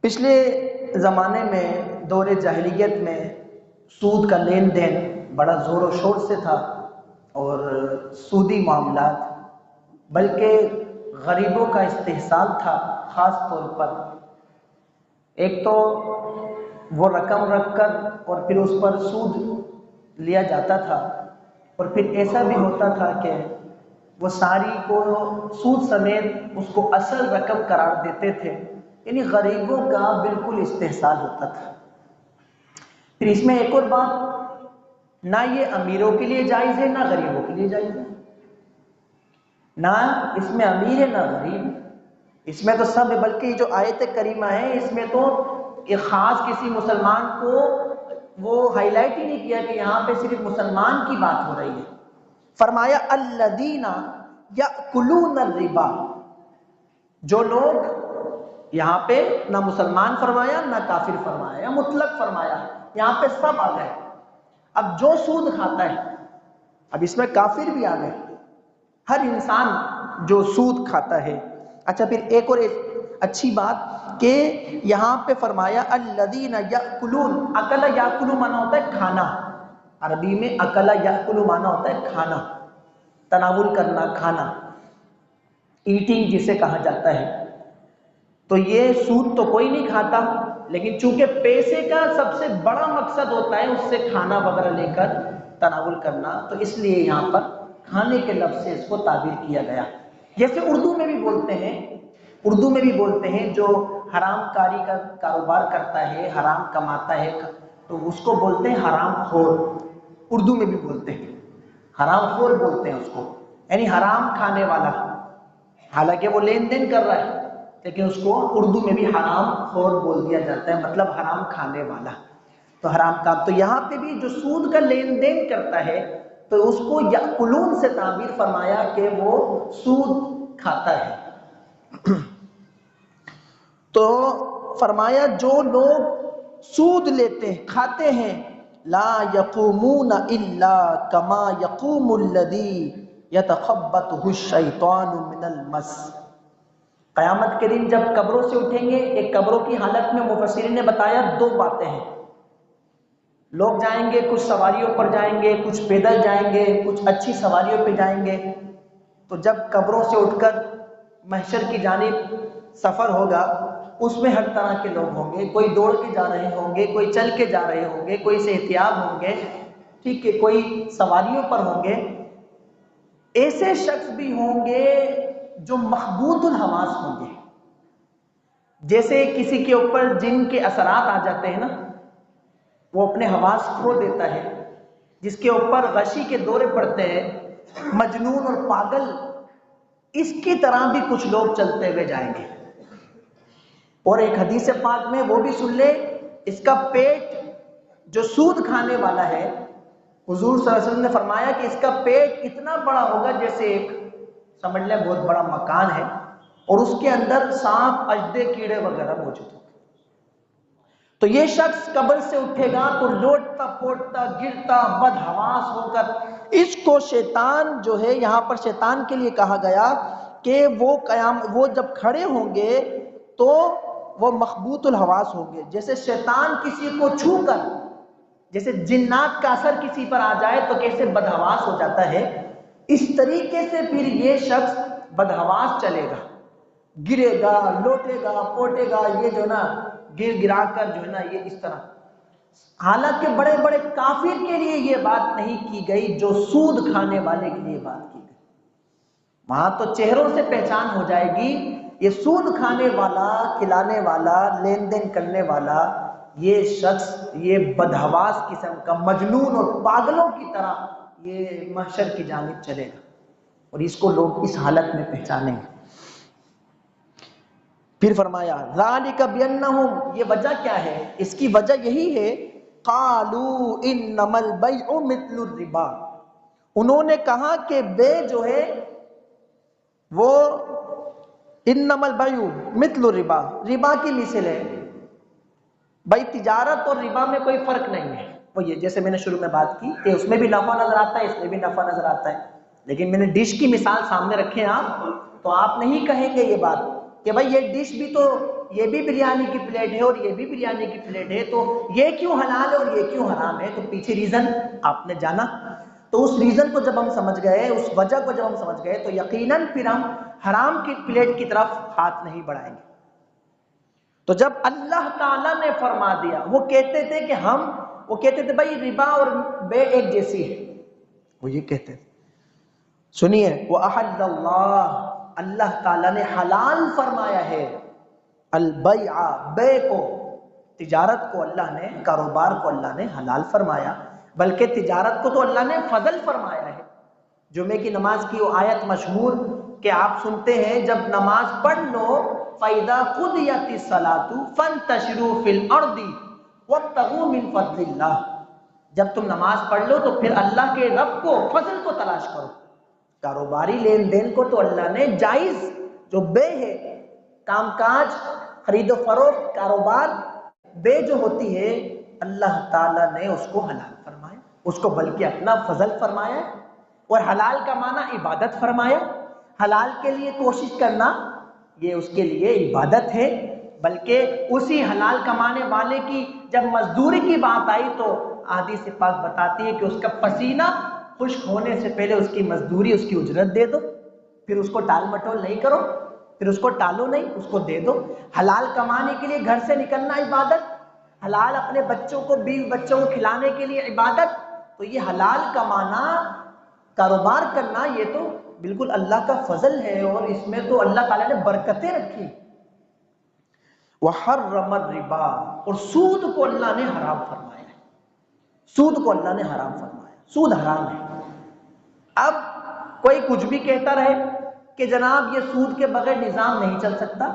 پچھلے زمانے میں دور جاہلیت میں سود کا لین دین بڑا زور و شور سے تھا، اور سودی معاملات بلکہ غریبوں کا استحصال تھا۔ خاص طور پر ایک تو وہ رقم رکھ کر اور پھر اس پر سود لیا جاتا تھا، اور پھر ایسا بھی ہوتا تھا کہ وہ ساری کو سود سمیت اس کو اصل رقم قرار دیتے تھے، یعنی غریبوں کا بالکل استحصال ہوتا تھا۔ پھر اس میں ایک اور بات، نہ یہ امیروں کے لیے جائز ہے نہ غریبوں کے لیے جائز ہے، نہ اس میں امیر ہے نہ غریب، اس میں تو سب ہے۔ بلکہ یہ جو آیت کریمہ ہے اس میں تو ایک خاص کسی مسلمان کو وہ ہائی لائٹ ہی نہیں کیا کہ یہاں پہ صرف مسلمان کی بات ہو رہی ہے۔ فرمایا الذین یأکلون الربا، جو لوگ، یہاں پہ نہ مسلمان فرمایا نہ کافر فرمایا، یا مطلق فرمایا، یہاں پہ سب آ گئے۔ اب جو سود کھاتا ہے، اب اس میں کافر بھی آ گئے، ہر انسان جو سود کھاتا ہے۔ اچھا، پھر ایک اور اچھی بات کہ یہاں پہ فرمایا الذین یأکلون، اکل یاکل مانا ہوتا ہے کھانا، عربی میں اکل یاکل مانا ہوتا ہے کھانا، تناول کرنا، کھانا، ایٹنگ جسے کہا جاتا ہے۔ تو یہ سود تو کوئی نہیں کھاتا، لیکن چونکہ پیسے کا سب سے بڑا مقصد ہوتا ہے اس سے کھانا وغیرہ لے کر تناول کرنا، تو اس لیے یہاں پر کھانے کے لفظ سے اس کو تعبیر کیا گیا۔ جیسے اردو میں بھی بولتے ہیں جو حرام کاری کا کاروبار کرتا ہے، حرام کماتا ہے، تو اس کو بولتے ہیں حرام خور، اردو میں بھی بولتے ہیں حرام خور بولتے ہیں اس کو، یعنی حرام کھانے والا، حالانکہ وہ لین دین کر رہا ہے لیکن اس کو اردو میں بھی حرام خور بول دیا جاتا ہے، مطلب حرام کھانے والا، تو حرام کام۔ تو یہاں پہ بھی جو سود کا لین دین کرتا ہے تو اس کو یأکلون سے تعبیر فرمایا کہ وہ سود کھاتا ہے۔ تو فرمایا جو لوگ سود لیتے ہیں، کھاتے ہیں، لا یقومون الا کما یقوم الذی یتخبطہ الشیطان من المس، قیامت کے دن جب قبروں سے اٹھیں گے، ایک قبروں کی حالت میں مفسرین نے بتایا دو باتیں ہیں، لوگ جائیں گے، کچھ سواریوں پر جائیں گے، کچھ پیدل جائیں گے، کچھ اچھی سواریوں پہ جائیں گے، تو جب قبروں سے اٹھ کر محشر کی جانب سفر ہوگا، اس میں ہر طرح کے لوگ ہوں گے، کوئی دوڑ کے جا رہے ہوں گے، کوئی چل کے جا رہے ہوں گے، کوئی صحتیاب ہوں گے، ٹھیک ہے، کوئی سواریوں پر ہوں گے، ایسے شخص بھی ہوں گے جو مخبوط الحواس ہوں گے، جیسے کسی کے اوپر جن کے اثرات آ جاتے ہیں نا، وہ اپنے حواس کھو دیتا ہے، جس کے اوپر غشی کے دورے پڑتے ہیں، مجنون اور پاگل، اس کی طرح بھی کچھ لوگ چلتے ہوئے جائیں گے۔ اور ایک حدیث پاک میں وہ بھی سن لے، اس کا پیٹ جو سود کھانے والا ہے، حضور صلی اللہ علیہ وسلم نے فرمایا کہ اس کا پیٹ اتنا بڑا ہوگا جیسے ایک، سمجھ لیں بہت بڑا مکان ہے، اور اس کے اندر سانپ، اژدھے، کیڑے وغیرہ موجود ہیں۔ تو یہ شخص قبر سے اٹھے گا تو لوٹتا پوٹتا گرتا بدحواس ہو کر، اس کو شیطان جو ہے، یہاں پر شیطان کے لیے کہا گیا کہ وہ جب کھڑے ہوں گے تو وہ مخبوط الحواس ہوں گے، جیسے شیطان کسی کو چھو کر، جیسے جنات کا اثر کسی پر آ جائے تو کیسے بدحواس ہو جاتا ہے، اس طریقے سے پھر یہ شخص بدحواس چلے گا، گرے گا، لوٹے گا، پوٹے گا، یہ جو نا گر گرا کر جو ہے نا یہ اس طرح۔ حالانکہ بڑے بڑے کافر کے لیے یہ بات نہیں کی گئی جو سود کھانے والے کے لیے بات کی گئی، وہاں تو چہروں سے پہچان ہو جائے گی، یہ سود کھانے والا، کھلانے والا، لین دین کرنے والا، یہ شخص یہ بدحواس قسم کا، مجنون اور پاگلوں کی طرح یہ محشر کی جانب چلے گا، اور اس کو لوگ اس حالت میں پہچانیں گے۔ پھر فرمایا ذالک بانہم، یہ وجہ کیا ہے؟ اس کی وجہ یہی ہے، قالوا انما البیع مثل الربا، انہوں نے کہا کہ بے جو ہے وہ انما البیع مثل الربا، ربا کی مثل ہے، بھائی تجارت اور ربا میں کوئی فرق نہیں ہے، وہ یہ جیسے میں نے شروع میں بات کی کہ اس میں بھی نفع نظر آتا ہے، اس میں بھی نفع نظر آتا ہے، لیکن میں نے ڈش کی مثال سامنے رکھے آپ، تو آپ نہیں کہیں گے یہ بات کہ بھائی یہ ڈش بھی تو یہ بھی بریانی کی پلیٹ ہے اور یہ بھی بریانی کی پلیٹ ہے، تو یہ کیوں حلال ہے اور یہ کیوں حرام ہے؟ تو پیچھے ریزن آپ نے جانا، تو اس ریزن کو جب ہم سمجھ گئے، اس وجہ کو جب ہم سمجھ گئے، تو یقیناً پھر ہم حرام کی پلیٹ کی طرف ہاتھ نہیں بڑھائیں گے۔ تو جب اللہ تعالیٰ نے فرما دیا، وہ کہتے تھے کہ وہ کہتے تھے بھائی ربا اور بے ایک جیسی ہے، وہ یہ کہتے تھے۔ سنیے، وَأَحَلَّ اللَّهُ، اللہ تعالیٰ نے حلال فرمایا ہے، البیع، بے کو، تجارت کو اللہ نے، کاروبار کو اللہ نے حلال فرمایا، بلکہ تجارت کو تو اللہ نے فضل فرمایا ہے۔ جمعے کی نماز کی وہ آیت مشہور کہ آپ سنتے ہیں، جب نماز پڑھ لو فَإِذَا قُضِيَتِ الصَّلَاةُ فَانتَشِرُوا فِي الْأَرْضِ وَابْتَغُوا مِن فَضْلِ اللَّهِ، جب تم نماز پڑھ لو تو پھر اللہ کے رب کو، فضل کو تلاش کرو۔ کاروباری لین دین کو تو اللہ نے جائز، جو بے ہے، کام کاج، خرید و فروخت، کاروبار، بے جو ہوتی ہے، اللہ تعالیٰ نے اس کو حلال فرمایا، اس کو بلکہ اپنا فضل فرمایا، اور حلال کا معنی عبادت فرمایا۔ حلال کے لیے کوشش کرنا یہ اس کے لیے عبادت ہے، بلکہ اسی حلال کمانے والے کی جب مزدوری کی بات آئی تو حدیث پاک بتاتی ہے کہ اس کا پسینہ خشک ہونے سے پہلے اس کی مزدوری، اس کی اجرت دے دو، پھر اس کو ٹال مٹول نہیں کرو، پھر اس کو ٹالو نہیں، اس کو دے دو۔ حلال کمانے کے لیے گھر سے نکلنا عبادت، حلال اپنے بچوں کو، بیوی بچوں کو کھلانے کے لیے عبادت۔ تو یہ حلال کمانا، کاروبار کرنا، یہ تو بالکل اللہ کا فضل ہے، اور اس میں تو اللہ تعالیٰ نے برکتیں رکھی۔ وحرم الربا، اور سود کو اللہ نے حرام فرمایا ہے، سود کو اللہ نے حرام فرمایا، سود حرام ہے۔ اب کوئی کچھ بھی کہتا رہے کہ جناب یہ سود کے بغیر نظام نہیں چل سکتا،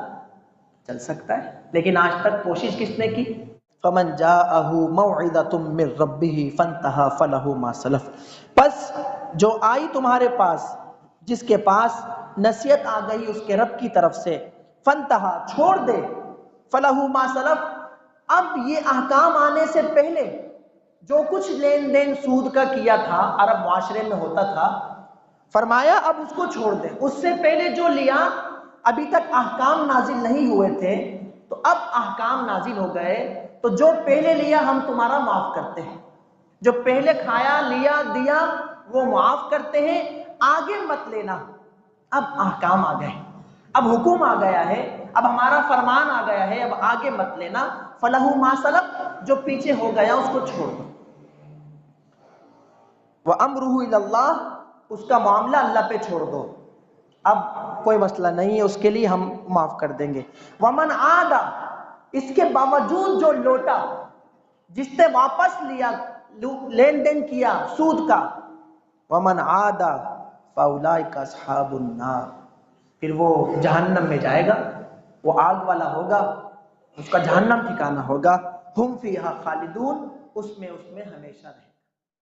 چل سکتا ہے، لیکن آج تک کوشش کس نے کی؟ فَمَنْ جَاءَهُ مَوْعِظَةٌ مِّن رَبِّهِ فَانْتَهَىٰ فَلَهُ مَا سَلَفَ، پس جو آئی تمہارے پاس، جس کے پاس نصیحت آ گئی اس کے رب کی طرف سے، فَانْتَهَىٰ، چھوڑ دے، فَلَهُ مَا سَلَفَ، اب یہ احکام آنے سے پہلے جو کچھ لین دین سود کا کیا تھا، عرب معاشرے میں ہوتا تھا، فرمایا اب اس کو چھوڑ دے۔ اس سے پہلے جو لیا، ابھی تک احکام نازل نہیں ہوئے تھے، تو اب احکام نازل ہو گئے، تو جو پہلے لیا ہم تمہارا معاف کرتے ہیں، جو پہلے کھایا، لیا، دیا، وہ معاف کرتے ہیں، آگے مت لینا۔ اب احکام آ گئے، اب حکم آ گیا ہے، اب ہمارا فرمان آ گیا ہے، اب آگے مت لینا۔ فَلَهُ مَا سَلَفَ، جو پیچھے ہو گیا اس کو چھوڑ دو۔ وَأَمْرُهُ إِلَى اللَّهِ، اس کا معاملہ اللہ پہ چھوڑ دو، اب کوئی مسئلہ نہیں ہے، اس کے لیے ہم معاف کر دیں گے۔ وَمَنْ عَادَ، اس کے باوجود جو لوٹا، جس نے واپس لیا، لین دین کیا سود کا، وَمَنْ عَادَ فَأُولَٰئِكَ أَصْحَابُ النَّارِ، پھر وہ جہنم میں جائے گا، وہ آگ والا ہوگا، اس کا جہنم ٹھکانہ ہوگا، ہم فیہا خالدون، اس میں ہمیشہ رہے۔